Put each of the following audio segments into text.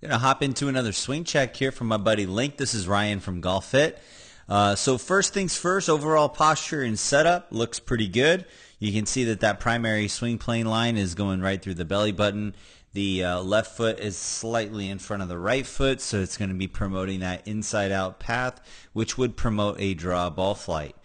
Gonna hop into another swing check here from my buddy Linc. This is Ryan from Golf Fit. So first things first, overall posture and setup looks pretty good. You can see that that primary swing plane line is going right through the belly button. The left foot is slightly in front of the right foot, so it's going to be promoting that inside-out path, which would promote a draw ball flight.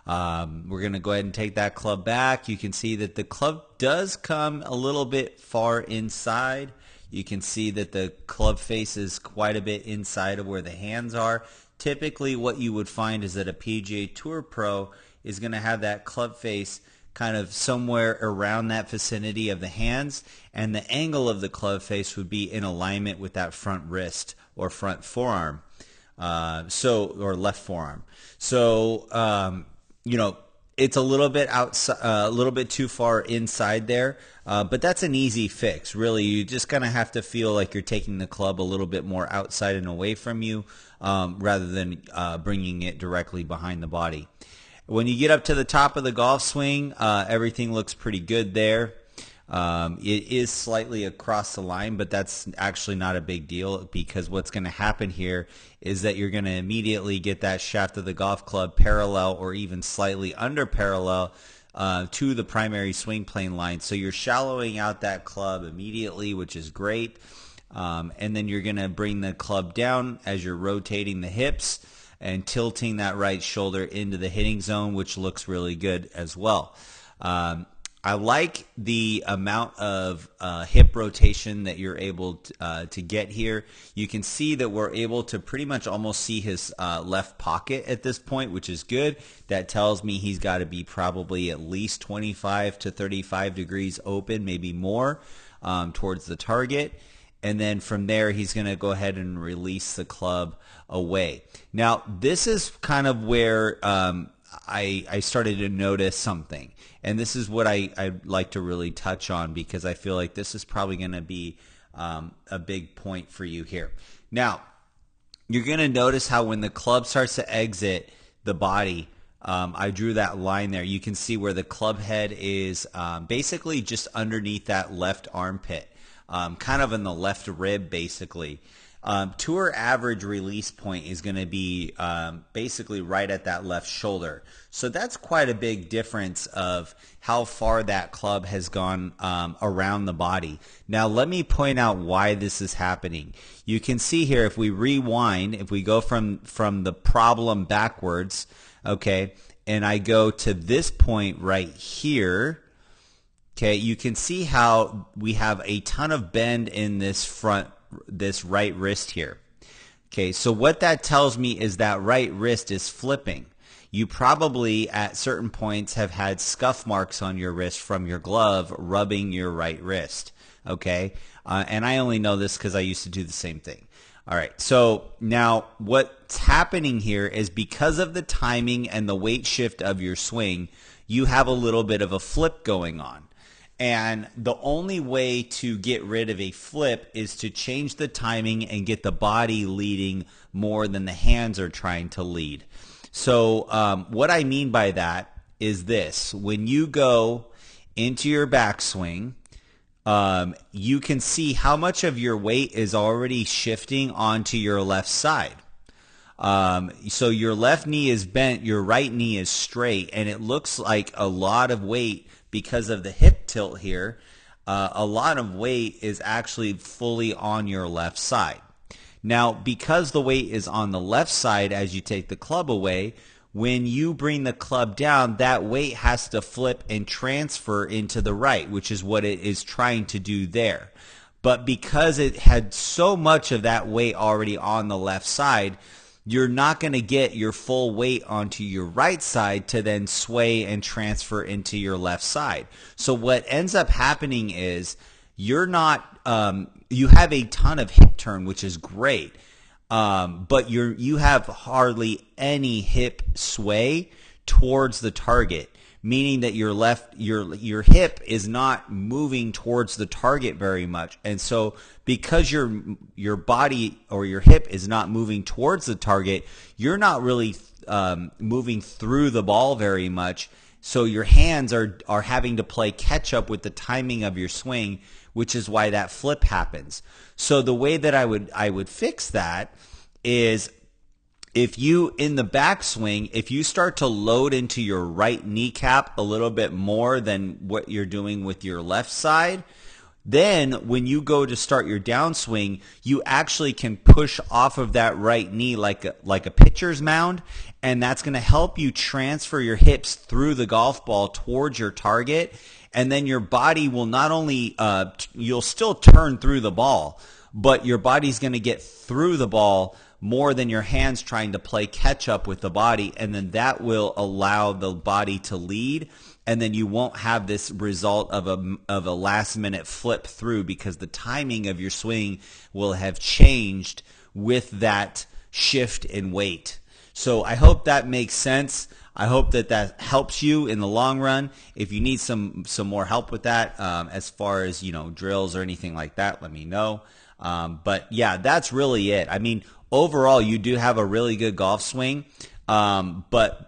We're going to go ahead and take that club back. You can see that the club does come a little bit far inside. You can see that the club face is quite a bit inside of where the hands are. Typically what you would find is that a PGA Tour pro is going to have that club face kind of somewhere around that vicinity of the hands, and the angle of the club face would be in alignment with that front wrist or front forearm, or left forearm. So it's a little bit outside, a little bit too far inside there, but that's an easy fix. Really, you just kind of have to feel like you're taking the club a little bit more outside and away from you, rather than bringing it directly behind the body. When you get up to the top of the golf swing, everything looks pretty good there. It is slightly across the line, but that's actually not a big deal, because what's going to happen here is that you're going to immediately get that shaft of the golf club parallel or even slightly under parallel to the primary swing plane line. So you're shallowing out that club immediately, which is great. And then you're going to bring the club down as you're rotating the hips and tilting that right shoulder into the hitting zone, which looks really good as well. I like the amount of hip rotation that you're able to get here. You can see that we're able to pretty much almost see his left pocket at this point, which is good. That tells me he's got to be probably at least 25 to 35 degrees open, maybe more, towards the target. And then from there, he's going to go ahead and release the club away. Now, this is kind of where I started to notice something. And this is what I'd like to really touch on, because I feel like this is probably going to be a big point for you here. Now, you're going to notice how when the club starts to exit the body, I drew that line there. You can see where the club head is basically just underneath that left armpit. Kind of in the left rib, basically. Tour average release point is going to be basically right at that left shoulder. So that's quite a big difference of how far that club has gone around the body. Now let me point out why this is happening. You can see here, if we rewind, if we go from the problem backwards, okay, and I go to this point right here, okay, you can see how we have a ton of bend in this right wrist here. Okay, so what that tells me is that right wrist is flipping. You probably at certain points have had scuff marks on your wrist from your glove rubbing your right wrist. Okay, and I only know this because I used to do the same thing. All right, so now what's happening here is, because of the timing and the weight shift of your swing, you have a little bit of a flip going on. And the only way to get rid of a flip is to change the timing and get the body leading more than the hands are trying to lead. So what I mean by that is this. When you go into your backswing, you can see how much of your weight is already shifting onto your left side. So your left knee is bent, your right knee is straight, and it looks like a lot of weight because of the hip tilt here. A lot of weight is actually fully on your left side. Now, because the weight is on the left side as you take the club away, when you bring the club down, that weight has to flip and transfer into the right, which is what it is trying to do there. But because it had so much of that weight already on the left side, you're not going to get your full weight onto your right side to then sway and transfer into your left side. So what ends up happening is you're not, you have a ton of hip turn, which is great, but you have hardly any hip sway towards the target, meaning that your hip is not moving towards the target very much. And so because your body or your hip is not moving towards the target, you're not really moving through the ball very much. So your hands are having to play catch up with the timing of your swing, which is why that flip happens. So the way that I would fix that is, if you, in the backswing, if you start to load into your right kneecap a little bit more than what you're doing with your left side, then when you go to start your downswing, you actually can push off of that right knee like a pitcher's mound, and that's going to help you transfer your hips through the golf ball towards your target, and then your body will not only, you'll still turn through the ball, but your body's going to get through the ball more than your hands trying to play catch up with the body, and then that will allow the body to lead, and then you won't have this result of a last minute flip through, because the timing of your swing will have changed with that shift in weight. So I hope that makes sense. I hope that that helps you in the long run. If you need some more help with that, as far as, you know, drills or anything like that, let me know. But yeah, that's really it. I mean, overall, you do have a really good golf swing, but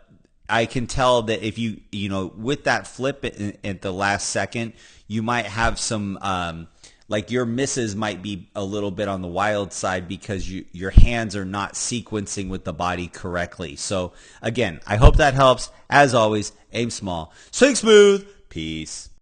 I can tell that if you know, with that flip at the last second, you might have some, like your misses might be a little bit on the wild side because your hands are not sequencing with the body correctly. So again, I hope that helps. As always, aim small, swing smooth, peace.